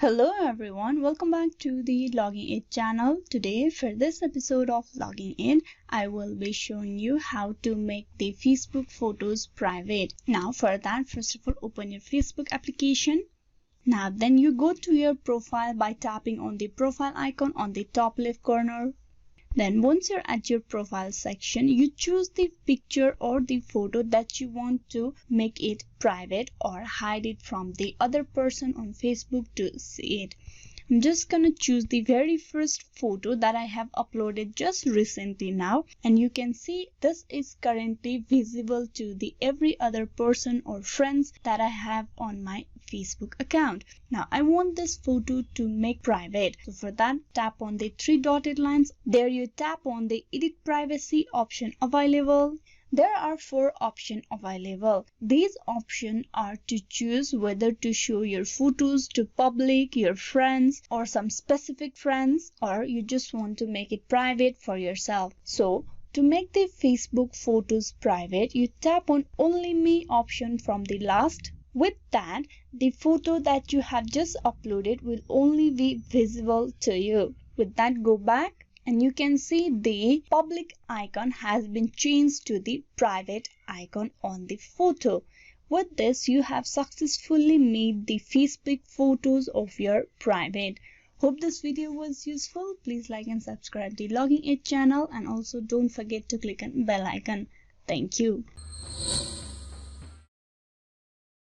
Hello everyone, welcome back to the Logging It channel. Today for this episode of Logging In, I will be showing you how to make the Facebook photos private. Now for that, first of all, open your Facebook application. Now then you go to your profile by tapping on the profile icon on the top left corner. Then once you're at your profile section, you choose the picture or the photo that you want to make it private or hide it from the other person on Facebook to see it. I'm just gonna choose the very first photo that I have uploaded just recently now, and you can see this is currently visible to the every other person or friends that I have on my Facebook account. Now I want this photo to make private. So for that, tap on the three dotted lines. There you tap on the edit privacy option available. There are four options available. These options are to choose whether to show your photos to public, your friends, or some specific friends, or you just want to make it private for yourself. So to make the Facebook photos private, you tap on Only Me option from the last. With that, the photo that you have just uploaded will only be visible to you. With that, go back and you can see the public icon has been changed to the private icon on the photo. With this, you have successfully made the Facebook photos of your private. Hope this video was useful. Please like and subscribe the Logging It channel, and also don't forget to click on bell icon. Thank you.